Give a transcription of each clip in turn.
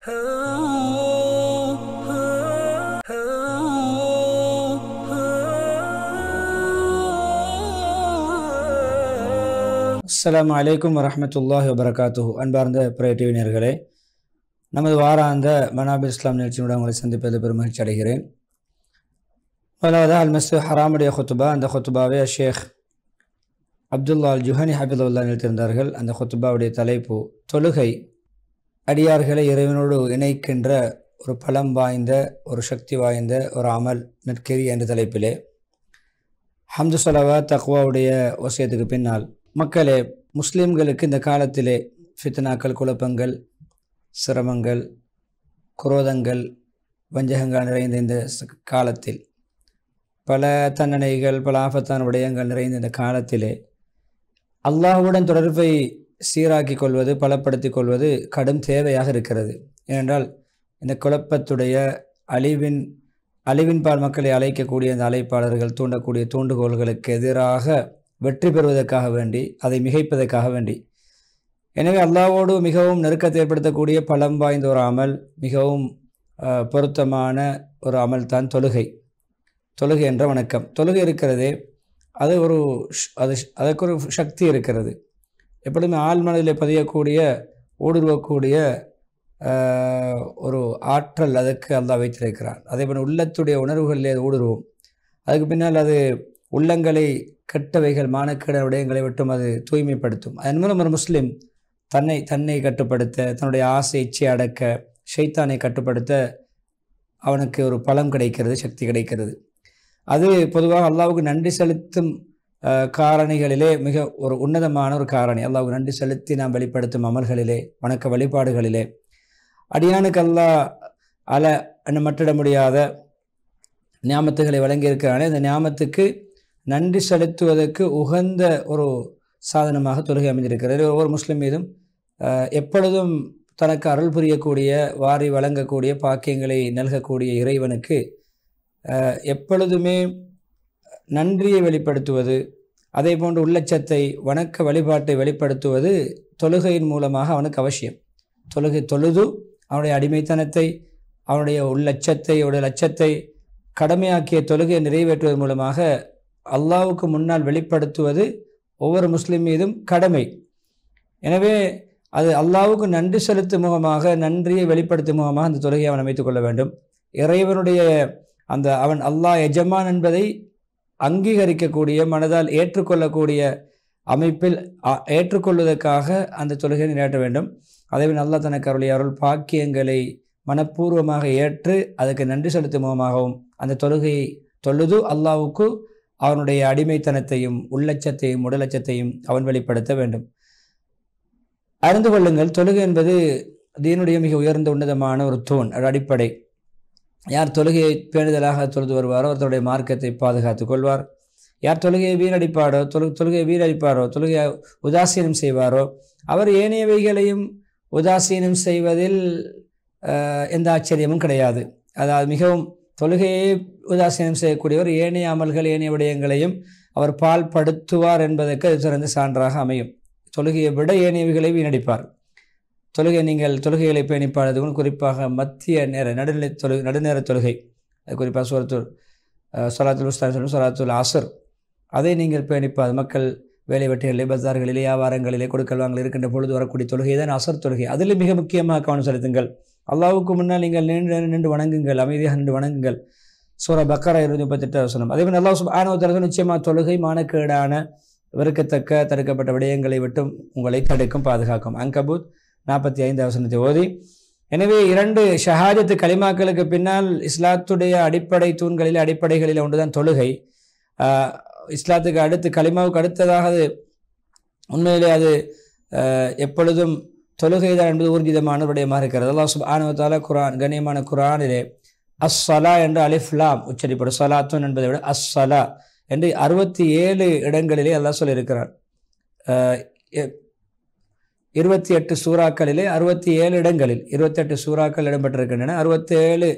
அஸ்ஸலாமு அலைக்கும் வரஹ்மத்துல்லாஹி வபரகாத்துஹு. அன்பார்ந்த பிரேட்டிவினர்களே, நமது வாராந்த மனாபிர் இஸ்லாம் நிகழ்ச்சியுடன் உங்களை சந்திப்பது பெரும் மகிழ்ச்சி அடைகிறேன். முதலாவது அல் மஸ்ஜித் ஹராமுடைய ஹுத்துபா. அந்த ஹுத்துபாவை ஷேக் அப்துல்லா அல் ஜுஹனி ஹபிதுல்லா நிறுத்தியிருந்தார்கள். அந்த ஹுத்துபாவுடைய தலைப்பு தொழுகை அடியார்களை இறைவனோடு இணைக்கின்ற ஒரு பலம் வாய்ந்த, ஒரு சக்தி வாய்ந்த ஒரு அமல் நற்கெரி என்ற தலைப்பிலே ஹம்து ஸலவா தக்வாவுடைய வசியத்துக்கு பின்னால், மக்களே, முஸ்லீம்களுக்கு இந்த காலத்திலே ஃபித்னாக்கள், குழப்பங்கள், சிரமங்கள், குரோதங்கள், வஞ்சகங்கள் நிறைந்த இந்த காலத்தில், பல தண்டனைகள், பல ஆபத்தான விடயங்கள் நிறைந்த இந்த காலத்திலே அல்லாஹ்வுடன் தொடர்பை சீராக்கி கொள்வது, பலப்படுத்திக் கொள்வது கடும் தேவையாக இருக்கிறது. ஏனென்றால் இந்த குழப்பத்துடைய அழிவின்பால் மக்களை அழைக்கக்கூடிய இந்த அழைப்பாளர்கள் தூண்டக்கூடிய தூண்டுகோள்களுக்கு எதிராக வெற்றி பெறுவதற்காக வேண்டி, அதை மிகைப்பதற்காக வேண்டி, எனவே அல்லாஹ்வோடு மிகவும் நெருக்கத்தை ஏற்படுத்தக்கூடிய பலம் வாய்ந்த ஒரு அமல், மிகவும் பொருத்தமான ஒரு அமல் தான் தொழுகை. தொழுகை என்ற வணக்கம். தொழுகை இருக்கிறதே, அதற்கு ஒரு சக்தி இருக்கிறது. எப்பொழுதுமே ஆழ்மனதில் பதியக்கூடிய, ஊடுருவக்கூடிய ஒரு ஆற்றல் அதற்கு அல்லாஹ் வைத்திருக்கிறான். அதே போல் உள்ளத்துடைய உணர்வுகளிலே அது ஊடுருவும். அதுக்கு பின்னால் அது உள்ளங்களை கெட்டவைகள், மானக்கேட விடயங்களை விட்டும் அது தூய்மைப்படுத்தும். அதன் மூலம் ஒரு முஸ்லீம் தன்னை கட்டுப்படுத்த, தன்னுடைய ஆசை இச்சை அடக்க, ஷைத்தானை கட்டுப்படுத்த அவனுக்கு ஒரு பலம் கிடைக்கிறது, சக்தி கிடைக்கிறது. அது பொதுவாக அல்லாஹ்வுக்கு நன்றி செலுத்தும் காரணிகளிலே மிக ஒரு உன்னதமான ஒரு காரணி. அல்லாஹ்வுக்கு நன்றி செலுத்தி நாம் வெளிப்படுத்தும் அமல்களிலே, வணக்க வழிபாடுகளிலே அடியானுக்கு அல்லாஹ் மற்றிட முடியாத ஞாமத்துகளை வழங்கியிருக்கிறானே, இந்த ஞாமத்துக்கு நன்றி செலுத்துவதற்கு உகந்த ஒரு சாதனமாக தொழுகை அமைந்திருக்கிறது. ஒவ்வொரு முஸ்லிம் மீதும் எப்பொழுதும் தனக்கு அருள் புரியக்கூடிய, வாரி வழங்கக்கூடிய, பாக்கியங்களை நல்கக்கூடிய இறைவனுக்கு எப்பொழுதுமே நன்றியை வெளிப்படுத்துவது, அதே போன்று உள்ளச்சத்தை, வணக்க வழிபாட்டை வெளிப்படுத்துவது தொழுகையின் மூலமாக அவனுக்கு அவசியம். தொழுது அவனுடைய அடிமைத்தனத்தை, அவனுடைய உள்ளச்சத்தை, அவனுடைய லட்சத்தை கடமையாக்கிய தொழுகையை நிறைவேற்றுவதன் மூலமாக அல்லாஹ்வுக்கு முன்னால் வெளிப்படுத்துவது ஒவ்வொரு முஸ்லிம் மீதும் கடமை. எனவே அது அல்லாஹ்வுக்கு நன்றி செலுத்தும் முகமாக, நன்றியை வெளிப்படுத்தும் முகமாக அந்த தொழுகையை அவன் அமைத்துக் கொள்ள வேண்டும். இறைவனுடைய அவன் அல்லாஹ் எஜமான் என்பதை அங்கீகரிக்கக்கூடிய, மனதால் ஏற்றுக்கொள்ளக்கூடிய அமைப்பில் ஏற்றுக்கொள்வதற்காக அந்த தொழுகையை நிறைவேற்ற வேண்டும். அதேபோல் அல்லாஹ் தனக்கு அருள் பாக்கியங்களை மனப்பூர்வமாக ஏற்று அதற்கு நன்றி செலுத்தும் முகமாகவும் அந்த தொழுகையை தொழுது அல்லாஹ்வுக்கு அவனுடைய அடிமைத்தனத்தையும், உள்ளச்சத்தையும், உடலச்சத்தையும் அவன் வெளிப்படுத்த வேண்டும். அறிந்து கொள்ளுங்கள், தொழுகை என்பது தீனுடைய மிக உயர்ந்த உன்னதமான ஒரு தூண், அடிப்படை. யார் தொழுகையை பேணுதலாக தொழுது வருவாரோ அவர் தன்னுடைய மார்க்கத்தை பாதுகாத்து கொள்வார். யார் தொழுகையை வீணடிப்பாரோ, தொழுகையை உதாசீனம் செய்வாரோ, அவர் ஏனையவைகளையும் உதாசீனம் செய்வதில் எந்த ஆச்சரியமும் கிடையாது. அதாவது மிகவும் தொழுகையை உதாசீனம் செய்யக்கூடியவர் ஏனைய அமல்கள், ஏனைய விடயங்களையும் அவர் பால்படுத்துவார் என்பதற்கு அது சிறந்த சான்றாக அமையும். தொழுகையை விட ஏனையவைகளை வீணடிப்பார். நீங்கள் தொழுகைகளை பேணிப்பாடுவது குறிப்பாக மத்திய நேர நடுநேர தொழுகை, குறிப்பாக ஸலாத்துல் உஸ்தா, ஸலாத்துல் அஸ்ர், அதை நீங்கள் பேணிப்பாது. மக்கள் வேலை வெட்டிகளிலே, பஜார்களிலே, வியாபாரங்களிலே, கொடுக்கல் வாங்கல் இருக்கின்ற பொழுது வரக்கூடிய தொழுகை தான் அசர் தொழுகை. அதில் மிக முக்கியமாக கவனம் செலுத்துங்கள். அல்லாஹ்வுக்கு முன்னால் நீங்கள் நின்று வணங்குங்கள், அமைதியாக நின்று வணங்குங்கள். சூரா பக்கரா 238 அதேபோல் அல்லாஹ் சுப்ஹானஹு வ தஆலா நிச்சயமாக தொழுகை மானக்கேடான, வெறுக்கத்தக்க, தடுக்கப்பட்ட விடயங்களை விட்டும் உங்களை தடுக்கும், பாதுகாக்கும். அன்கபூத் 45 ஓதி. எனவே 2 ஷஹாதத்து கலிமாக்களுக்கு பின்னால் இஸ்லாத்துடைய அடிப்படை தூண்களில், அடிப்படைகளில் ஒன்றுதான் தொழுகை. இஸ்லாத்துக்கு அடுத்து, கலிமாவுக்கு அடுத்ததாக அது உண்மையிலே அது எப்பொழுதும் தொழுகைதான் என்பது ஊர்ஜிதமான விடயமாக இருக்கிறது. அல்லாஹ் சுப்ஹானஹு வ தஆலா கண்ணியமான குர்ஆனிலே அஸ்ஸலா என்று அலிஃப் லாம் உச்சரிப்படும். ஸலாத்துன் என்பதை விட அஸ்ஸலா என்று 67 இடங்களிலே அல்லாஹ் சொல்லியிருக்கிறார். 28 சூறாக்களிலே 67 இடங்களில் 28 சூறாக்கள் இடம்பெற்றிருக்கின்றன. 67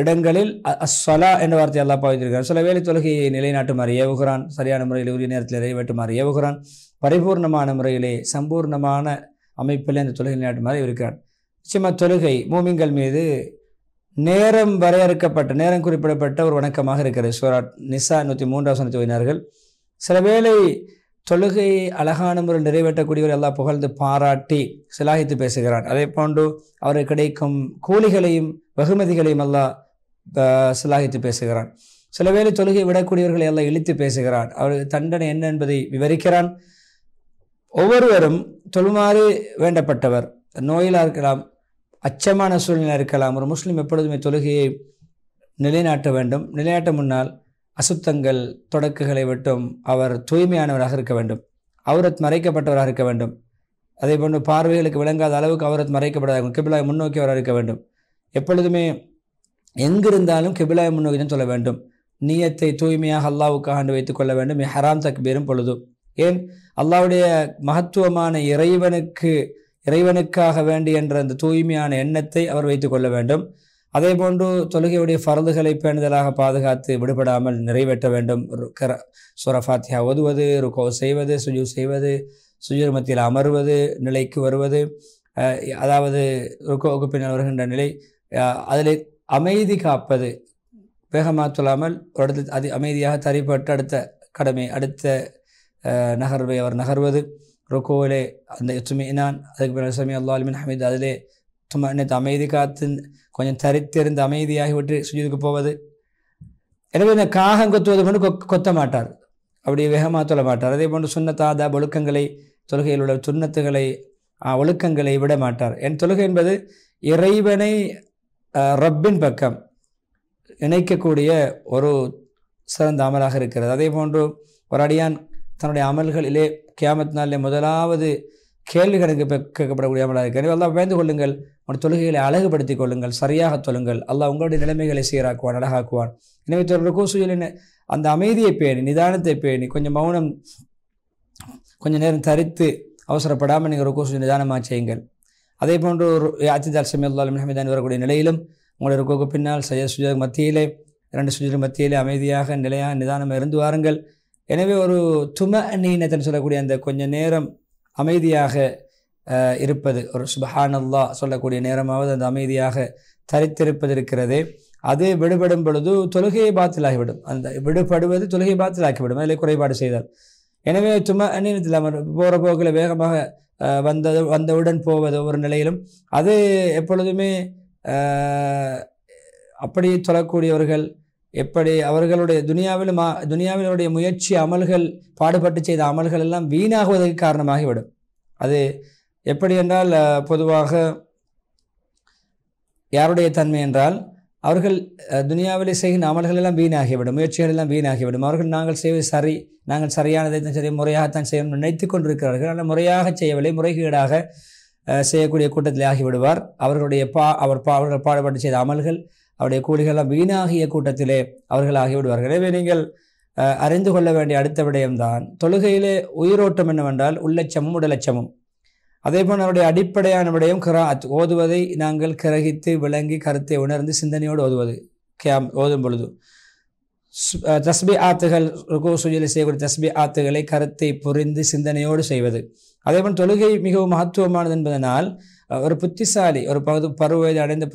இடங்களில் அஸ்ஸலா என்ற வார்த்தை அல்லாஹ் பாவித்திருக்கிறார். சில வேளை தொழுகையை நிலைநாட்டுமாறு ஏவுகிறான், சரியான முறையில் உரிய நேரத்தில் நிறைவேற்றுமாறு ஏவுகிறான், பரிபூர்ணமான முறையிலே சம்பூர்ணமான அமைப்பில் அந்த தொழுகை நிலைநாட்டுமாறு இருக்கிறான். நிச்சயமாக தொழுகை மூமின்கள் மீது நேரம் வரையறுக்கப்பட்ட நேரம் குறிப்பிடப்பட்ட ஒரு வணக்கமாக இருக்கிறது. சூரா நிசா 103 வசனத்தை ஓதினார்கள். சில வேளை தொழுகை அழகான முறையில் நிறைவேற்றக்கூடியவர் எல்லாம் புகழ்ந்து பாராட்டி சிலாகித்து பேசுகிறான். அதே போன்று அவருக்கு கிடைக்கும் கூலிகளையும் வெகுமதிகளையும் எல்லாம் சிலாகித்து பேசுகிறான். சில வேளை தொழுகை விடக்கூடியவர்களை எல்லாம் இழித்து பேசுகிறான். அவருக்கு தண்டனை என்ன என்பதை விவரிக்கிறான். ஒவ்வொருவரும் தொழுமாறு வேண்டப்பட்டவர். நோயிலாக இருக்கலாம், அச்சமான சூழ்நிலை இருக்கலாம். ஒரு முஸ்லீம் எப்பொழுதுமே தொழுகையை நிலைநாட்ட வேண்டும். நிலைநாட்ட முன்னால் அசுத்தங்கள் தொடக்குகளை விட்டும் அவர் தூய்மையானவராக இருக்க வேண்டும். அவுரத் மறைக்கப்பட்டவராக இருக்க வேண்டும். அதே போன்று பார்வைகளுக்கு விளங்காத அளவுக்கு அவுரத் மறைக்கப்படாத கிபிலாய் முன்னோக்கியவராக இருக்க வேண்டும். எப்பொழுதுமே எங்கிருந்தாலும் கிபிலாய் முன்னோக்கி தான் சொல்ல வேண்டும். நியத்தை தூய்மையாக அல்லாவுக்காக வைத்துக் கொள்ள வேண்டும். ஹராம் தக்பீரும் பொழுதும். ஏன்? அல்லாவுடைய மகத்துவமான இறைவனுக்காக வேண்டி என்ற அந்த தூய்மையான எண்ணத்தை அவர் வைத்துக் கொள்ள வேண்டும். அதே போன்று தொழுகையுடைய ஃபர்துகளை பேணுதலாக பாதுகாத்து விடுபடாமல் நிறைவேற்ற வேண்டும். சூரா ஃபாத்திஹா ஓதுவது, ருகோ செய்வது, சுஜூத் செய்வது, சுஜூத் மத்தியில் அமர்வது, நிலைக்கு வருவது, அதாவது ருகோவுக்கு பின்னால் வருகின்ற நிலை, அதில் அமைதி காப்பது, வேகமாக சொல்லாமல் ஒரு இடத்துல அமைதியாக தரிப்பட்டு அடுத்த நகர்வை அவர் நகர்வது, ருக்கோவிலே அந்த துமினான், அதுக்கு பின்னர் சமி அல்லா அலிமின் ஹமீத், அதிலே துமன்னத்து அமைதி காத்து கொஞ்சம் தரித்திருந்து அமைதியாகி விட்டு சுஜூதுக்கு போவது. எனவே இந்த காகம் கொத்துவது கொண்டு கொத்த மாட்டார், அப்படி வேகமாக சொல்ல மாட்டார். அதே போன்று சுன்னத்தாதா ஒழுக்கங்களை, தொழுகையில் உள்ள சுன்னத்துகளை ஒழுக்கங்களை விட மாட்டார். என் தொழுகை என்பது இறைவனை ரப்பின் பக்கம் இணைக்கக்கூடிய ஒரு சிறந்த அமலாக இருக்கிறது. அதே போன்று ஒரு அடியான் தன்னுடைய அமல்களிலே கியாமத் நாளிலே முதலாவது கேள்வி கணக்கு கேட்கப்படக்கூடிய அமலாக இருக்கிறது. எனவே அல்லாஹ் பயந்து கொள்ளுங்கள், உங்கள் தொழுகைகளை அழகுபடுத்திக் கொள்ளுங்கள், சரியாக தொழுங்கள். அல்லாஹ் உங்களுடைய நிலைமைகளை சீராக்குவான், அழகாக்குவான். எனவே ருகூசுகளின் அந்த அமைதியை பேணி, நிதானத்தை பேணி, கொஞ்சம் மௌனம், கொஞ்சம் நேரம் தரித்து அவசரப்படாமல் நீங்கள் ருகூசு நிதானமாக செய்யுங்கள். அதே போன்று அத்திதால் சமி அல்லா அலிமின் வரக்கூடிய நிலையிலும் உங்களுடைய ருகூக்கு பின்னால் சுஜூத் மத்தியிலே 2 சுஜூத் மத்தியிலே அமைதியாக நிலையாக நிதானமாக இருந்து வாருங்கள். எனவே ஒரு துமஅனீனத்தன் சொல்லக்கூடிய அந்த கொஞ்சம் நேரம் அமைதியாக இருப்பது, ஒரு சுப்ஹானல்லாஹ் சொல்லக்கூடிய நேரமாவது அந்த அமைதியாக தரித்திருப்பது இருக்கிறது. அது விடுபடும் பொழுது தொழுகையை பாத்திலாகிவிடும். அந்த விடுபடுவது தொழுகையை பாத்திலாக்கிவிடும், அதில் குறைபாடு செய்தால். எனவே துமஅனீனத்தில் போகிற போக்கில் வேகமாக வந்தவுடன் போவது ஒவ்வொரு நிலையிலும், அது எப்பொழுதுமே அப்படி சொல்லக்கூடியவர்கள் எப்படி அவர்களுடைய துனியாவினுடைய முயற்சி அமல்கள், பாடுபட்டு செய்த அமல்கள் எல்லாம் வீணாகுவதற்கு காரணமாகிவிடும். அது எப்படி என்றால், பொதுவாக யாருடைய தன்மை என்றால், அவர்கள் துனியாவிலே செய்கின்ற அமல்கள் எல்லாம் வீணாகிவிடும், முயற்சிகள் எல்லாம் வீணாகிவிடும். அவர்கள் நாங்கள் செய்வது சரி, நாங்கள் சரியானதை தான் சரி, முறையாகத்தான் செய்யணும் நினைத்து கொண்டிருக்கிறார்கள். ஆனால் முறையாக செய்யவில்லை, முறைகேடாக செய்யக்கூடிய கூட்டத்தில் ஆகிவிடுவார். அவர்களுடைய அவர்கள் பாடுபட்டு செய்த அமல்கள், அவருடைய கூலிகளெல்லாம் வீணாகிய கூட்டத்திலே அவர்கள் ஆகிவிடுவார்கள். எனவே நீங்கள் அறிந்து கொள்ள வேண்டிய அடுத்த விடயம்தான், தொழுகையிலே உயிரோட்டம் என்னவென்றால் உள்ளச்சமும் உடலச்சமும். அதே போல் அவருடைய அடிப்படையான விடயம் கிராஅத், ஓதுவதை நாங்கள் கிரகித்து விளங்கி கருத்தை உணர்ந்து சிந்தனையோடு ஓதுவது. ஓதும் பொழுது தஸ்பி ஆத்துகள், ருகூ சுஜூதில் செய்யக்கூடிய தஸ்பி ஆத்துகளை கருத்தை புரிந்து சிந்தனையோடு செய்வது. அதேபோல் தொழுகை மிகவும் மகத்துவமானது என்பதனால் ஒரு புத்திசாலி, ஒரு பருவ வயது அடைந்த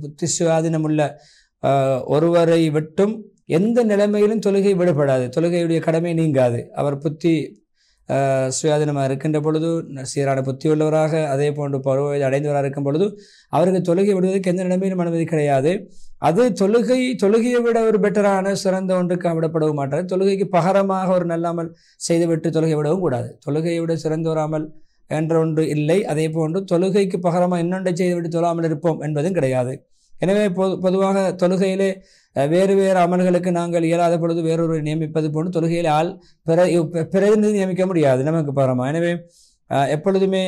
புத்தி சுயாதீனமுள்ள ஒருவரை விட்டும் எந்த நிலைமையிலும் தொழுகை விடுபடாது, தொழுகையுடைய கடமை நீங்காது. அவர் புத்தி சுயாதீனமாக இருக்கின்ற பொழுது, சீரான புத்தி உள்ளவராக, அதே போன்று பருவ வயது அடைந்தவராக இருக்கும் பொழுது அவருக்கு தொழுகை விடுவதற்கு எந்த நிலைமையிலும் அனுமதி கிடையாது. அது தொழுகையை விட ஒரு பெட்டரான சிறந்த ஒன்றுக்கு விடப்படவும் மாட்டார். தொழுகைக்கு பகரமாக ஒரு நல்லாமல் செய்துவிட்டு தொழுகை விடவும் கூடாது. தொழுகையை விட சிறந்த ஒரு அமல் என்ற ஒன்று இல்லை. அதே போன்று தொழுகைக்கு பகரமாக இன்னொன்றை செய்துவிட்டு தொழாமல் இருப்போம் என்பதும் கிடையாது. எனவே பொதுவாக தொழுகையிலே வேறு அமல்களுக்கு நாங்கள் இயலாத பொழுது வேறொரு நியமிப்பது போன்று தொழுகையிலே பிரதிநிதி நியமிக்க முடியாது நமக்கு பகரமாக. எனவே எப்பொழுதுமே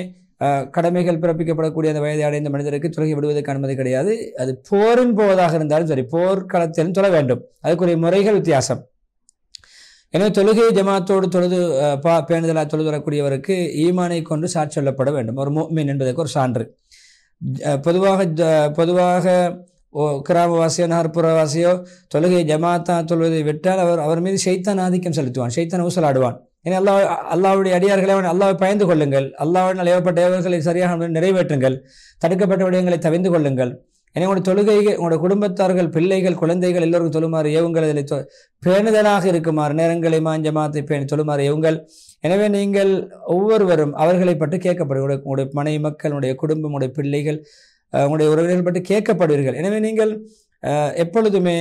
கடமைகள் பிறப்பிக்கப்படக்கூடிய அந்த வயதை அடைந்த மனிதருக்கு தொழுகை விடுவதற்கு அனுமதி கிடையாது. அது போரின் போவதாக இருந்தாலும் சரி, போர்க்களத்திலும் தொழ வேண்டும். அதுக்குரிய முறைகள் வித்தியாசம். எனவே தொழுகை ஜமாத்தோடு தொழுது பேணுதலாக தொழுது வரக்கூடியவருக்கு ஈமானை கொண்டு சாட்சி சொல்லப்பட வேண்டும். ஒரு முஃமின் என்பதற்கு ஒரு சான்று. பொதுவாக கிராமவாசியோ நகர்ப்புறவாசியோ தொழுகை ஜமாத்தா தொழுவதை விட்டால் அவர் மீது ஷைத்தான் ஆதிக்கம் செலுத்துவான், ஷைத்தான் ஊசலாடுவான். ஏன்னா அல்லாஹ்வுடைய அடியார்களை அல்லாஹ்வை பயந்து கொள்ளுங்கள், அல்லாஹ்வினால் ஏவப்பட்ட ஏவல்களை சரியாக நிறைவேற்றுங்கள், தடுக்கப்பட்ட விடயங்களை தவிர்த்து கொள்ளுங்கள். எனவே உங்களுடைய தொழுகை, உங்களுடைய குடும்பத்தார்கள், பிள்ளைகள், குழந்தைகள் எல்லோருக்கும் தொழுமாறு ஏவுங்கள், அதில் பேணுதலாக இருக்குமாறு நேரங்களை ஜமாத்தை பேணி தொழுமாறு ஏவுங்கள். எனவே நீங்கள் ஒவ்வொருவரும் அவர்களை பற்றி கேட்கப்படுவீர்கள். உங்களுடைய மனைவி மக்கள், உங்களுடைய குடும்பம், உங்களுடைய பிள்ளைகள், உங்களுடைய உறவினர்கள் பற்றி கேட்கப்படுவீர்கள். எனவே நீங்கள் எப்பொழுதுமே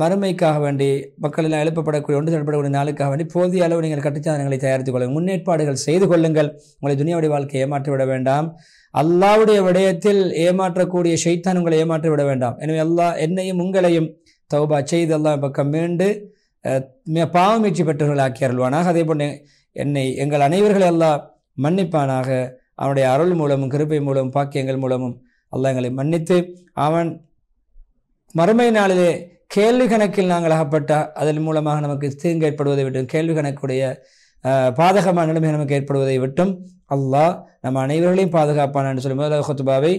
மறுமைக்காக வேண்டி மக்கள் எல்லாம் எழுப்பப்படக்கூடிய ஒன்று செயல்படக்கூடிய நாளுக்காக வேண்டி போதிய அளவு நீங்கள் கட்டுச்சாதனங்களை தயாரித்துக் கொள்ளுங்கள், முன்னேற்பாடுகள் செய்து கொள்ளுங்கள். உங்களை துனியாவுடைய வாழ்க்கையை ஏமாற்றிவிட வேண்டாம். அல்லாஹ்வுடைய விடயத்தில் ஏமாற்றக்கூடிய ஷைத்தான் உங்களை ஏமாற்றி விட வேண்டாம். எனவே அல்லாஹ் என்னையும் உங்களையும் தௌபா செய்து அல்லாஹ் பக்கம் மீண்டு பாவமீட்சி பெற்றவர்கள் ஆக்கி அருள்வானாக. அதே போன்று எங்கள் அனைவர்களை அல்லாஹ் மன்னிப்பானாக. அவனுடைய அருள் மூலமும் கிருபை மூலமும் பாக்கியங்கள் மூலமும் அல்லாஹ் எங்களை மன்னித்து அவன் மறுமை நாளிலே கேள்வி கணக்கில் நாங்கள் அகப்பட்ட அதன் மூலமாக நமக்கு தீங்கு ஏற்படுவதை விட்டும், கேள்வி கணக்குடைய பாதகமான நிலைமை நமக்கு ஏற்படுவதை விட்டும் அல்லாஹ் நம்ம அனைவர்களையும் பாதுகாப்பான் என்று சொல்லி முதலாவது ஹுத்பாவை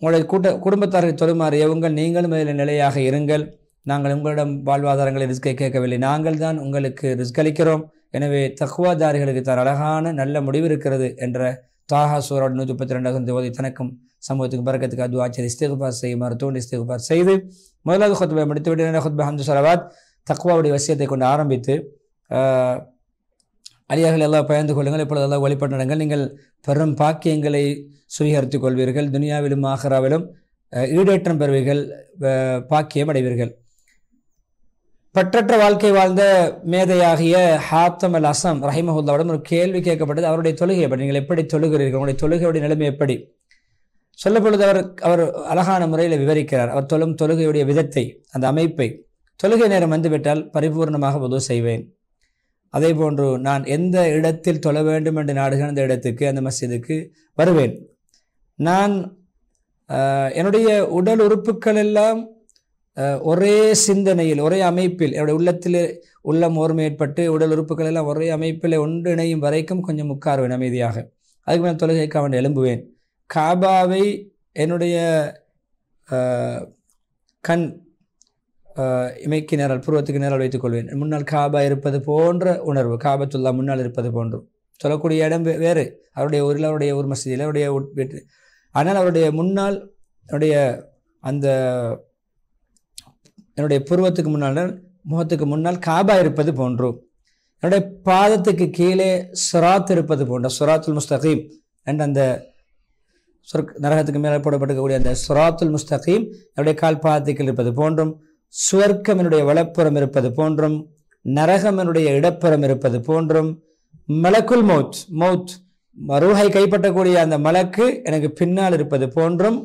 உங்களுடைய குடும்பத்தாரை தொழுமாறு ஏவுங்கள், நீங்களும் இதில் நிலையாக இருங்கள். நாங்கள் உங்களிடம் வாழ்வாதாரங்களை ரிஸ்கை கேட்கவில்லை, நாங்கள் தான் உங்களுக்கு ரிஸ்க் அளிக்கிறோம். எனவே தக்வாதாரிகளுக்கு தான் அழகான நல்ல முடிவு இருக்கிறது என்ற தாஹா சூரா 132 ஓதி தனக்கும் சமூகத்துக்கு பரக்கத்துக்கு அதுவா செய்து இஸ்திக்பார் செய்யுமாறு தூண்டி இஸ்திக்பார் செய்து முதலாவது ஹுத்பா முடித்துவிட்டு ஹுத்பா ஹம்து ஸலவாத் தக்வாவுடைய வசியத்தை கொண்டு ஆரம்பித்து அடியார்கள் எல்லாம் பயந்து கொள்ளுங்கள், இப்பொழுது எல்லாம் வழிபட்டு நடங்கள், நீங்கள் பெரும் பாக்கியங்களை சுவீகரித்துக் கொள்வீர்கள், துனியாவிலும் ஆஹிராவிலும் ஈடேற்றம் பெறுவீர்கள், பாக்கியம் அடைவீர்கள். பற்றற்ற வாழ்க்கை வாழ்ந்த மேதையாகிய ஹாத்தம் அல் அஸம் ரஹிமஹுல்லாவிடம் ஒரு கேள்வி கேட்கப்பட்டது. அவருடைய தொழுகை எப்படி, நீங்கள் எப்படி தொழுகிறீர்கள், உங்களுடைய தொழுகையுடைய நிலைமை எப்படி சொல்ல பொழுது அவர் அழகான முறையில் விவரிக்கிறார். அவர் தொழுகையுடைய விதத்தை, அந்த அமைப்பை. தொழுகை நேரம் வந்துவிட்டால் பரிபூர்ணமாக வுது செய்வேன். அதே போன்று நான் எந்த இடத்தில் தொழ வேண்டும் என்று நாடுகிற அந்த இடத்துக்கு, அந்த மஸ்ஜிதுக்கு வருவேன். நான் என்னுடைய உடல் உறுப்புகள் எல்லாம் ஒரே சிந்தனையில், ஒரே அமைப்பில், என்னுடைய உள்ளத்தில் உள்ளம் ஓர்மை ஏற்பட்டு உடல் உறுப்புகள் எல்லாம் ஒரே அமைப்பில் ஒன்றிணையும் வரைக்கும் கொஞ்சம் உட்காருவேன் அமைதியாக. அதுக்கு மேலே தொழுகைக்கு அவன் எழும்புவேன். காபாவை என்னுடைய கண் இமைக்கு நேரால், புருவத்துக்கு நேரால் வைத்துக் கொள்வேன். முன்னால் காபா இருப்பது போன்ற உணர்வு, காபத்துல்லா முன்னால் இருப்பது போன்று. சொல்லக்கூடிய இடம் வேறு, அவருடைய ஒரு மசீதியில், அவருடைய வீட்டு. ஆனால் அவருடைய முன்னால் என்னுடைய புருவத்துக்கு முன்னால், முகத்துக்கு முன்னால் காபா இருப்பது போன்று, என்னுடைய பாதத்துக்கு கீழே சுராத் இருப்பது போன்ற, சுராத்துல் முஸ்தகீம் என்ற அந்த நரகத்துக்கு மேலே போடப்பட்டிருக்கக்கூடிய அந்த சுராத்துல் முஸ்தகீம் என்னுடைய கால் பாதத்துக்கு இருப்பது போன்றும், சுவர்க்கம் என்னுடைய வலப்புறம் இருப்பது போன்றும், நரகம் என்னுடைய இடப்புறம் இருப்பது போன்றும், மலக்குல் மௌத் ரூஹை கைப்பற்றக்கூடிய அந்த மலக்கு எனக்கு பின்னால் இருப்பது போன்றும்,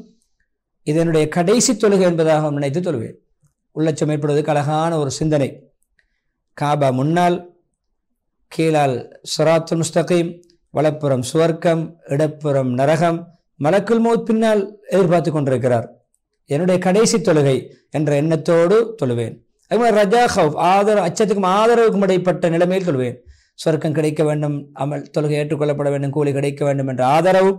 இது என்னுடைய கடைசி தொழுகை என்பதாக நினைத்து தொழுவேன். உள்ளச்சம் ஏற்படுவதற்கு அழகான ஒரு சிந்தனை. காபா முன்னால், கீழால் சிராத்துல் முஸ்தகீம், வலப்புறம் சுவர்க்கம், இடப்புறம் நரகம், மலக்குல் மௌத் பின்னால் எதிர்பார்த்து கொண்டிருக்கிறார். என்னுடைய கடைசி தொழுகை என்ற எண்ணத்தோடு தொழுவேன். அதுமாதிரி ரஜா ஹவுஃப், அச்சத்துக்கும் ஆதரவுக்கும் இடைப்பட்ட நிலைமையில் தொழுவேன். சொர்க்கம் கிடைக்க வேண்டும், அமல் தொழுகை ஏற்றுக்கொள்ளப்பட வேண்டும், கூலி கிடைக்க வேண்டும் என்ற ஆதரவு.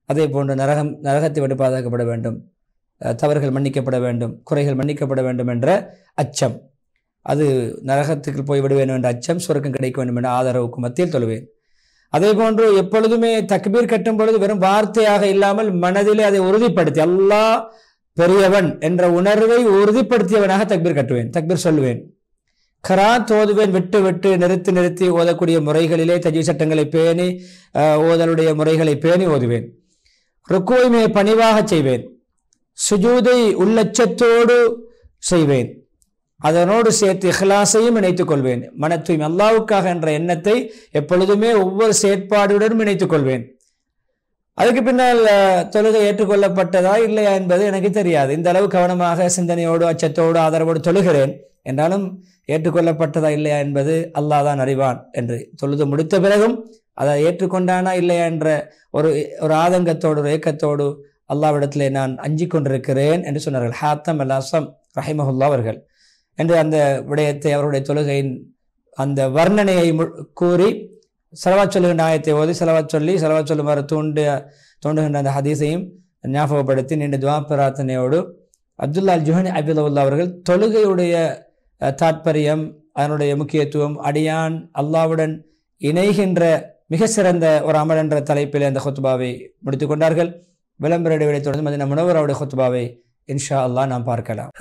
அதே போன்று நரகத்தை விட்டு பாதுகாக்கப்பட வேண்டும், தவறுகள் மன்னிக்கப்பட வேண்டும், குறைகள் மன்னிக்கப்பட வேண்டும் என்ற அச்சம். அது நரகத்துக்கு போய் விட வேண்டும் என்ற அச்சம், சொர்க்கம் கிடைக்க வேண்டும் என்ற ஆதரவுக்கு மத்தியில் தொழுவேன். அதே போன்று எப்பொழுதுமே தக்பீர் கட்டும் பொழுது வெறும் வார்த்தையாக இல்லாமல் மனதிலே அதை உறுதிப்படுத்தி, அல்லாஹ் பெரியவன் என்ற உணர்வை உறுதிப்படுத்தியவனாக தக்பீர் கட்டுவேன், தக்பீர் சொல்லுவேன். கராத் ஓதுவேன், விட்டு நிறுத்தி ஓதக்கூடிய முறைகளிலே தஜ்வீத் சட்டங்களை பேணி, ஓதலுடைய முறைகளை பேணி ஓதுவேன். ருக்குவை பணிவாக செய்வேன், சுஜூதை உள்ளச்சத்தோடு செய்வேன், அதனோடு சேர்த்து இஹ்லாஸையும் இணைத்துக் கொள்வேன். மன தூய்மை, அல்லாஹ்வுக்காக என்ற எண்ணத்தை எப்பொழுதுமே ஒவ்வொரு செயற்பாடுடனும் இணைத்துக் கொள்வேன். அதுக்கு பின்னால் தொழுகை ஏற்றுக்கொள்ளப்பட்டதா இல்லையா என்பது எனக்கு தெரியாது. இந்த அளவு கவனமாக சிந்தனையோடு அச்சத்தோடு ஆதரவோடு தொழுகிறேன். என்றாலும் ஏற்றுக்கொள்ளப்பட்டதா இல்லையா என்பது அல்லாஹ் தான் அறிவான் என்று தொழுது முடித்த பிறகும் அதை ஏற்றுக்கொண்டானா இல்லையா என்ற ஒரு ஆதங்கத்தோடு, ஒரு ஏக்கத்தோடு அல்லாஹ்விடத்திலே நான் அஞ்சிக் கொண்டிருக்கிறேன் என்று சொன்னார்கள் ஹாத்தம் அல் அஸம் ரஹிமஹுல்லா அவர்கள். என்று அந்த விடயத்தை, அவருடைய தொழுகையின் அந்த வர்ணனையை கூறி ஸலவாத் சொல்லுகின்ற ஆயத்தை ஓதி ஸலவாத் சொல்லுமாறு தூண்டுகின்ற அந்த ஹதீஸையும் ஞாபகப்படுத்தி நீண்ட துஆ பிரார்த்தனையோடு அப்துல்லா அல் ஜுஹனி அபிதுல்லா அவர்கள் தொழுகையுடைய தாற்பயம், அதனுடைய முக்கியத்துவம், அடியான் அல்லாஹ்வுடன் இணைகின்ற மிக சிறந்த ஒரு அமல் என்ற தலைப்பில் அந்த ஹுத்பாவை முடித்துக் கொண்டார்கள். விளம்பர இடைவெளி தொடர்ந்து மதீனா முனவ்வராவுடைய ஹுத்பாவை இன்ஷா அல்லாஹ் நாம் பார்க்கலாம்.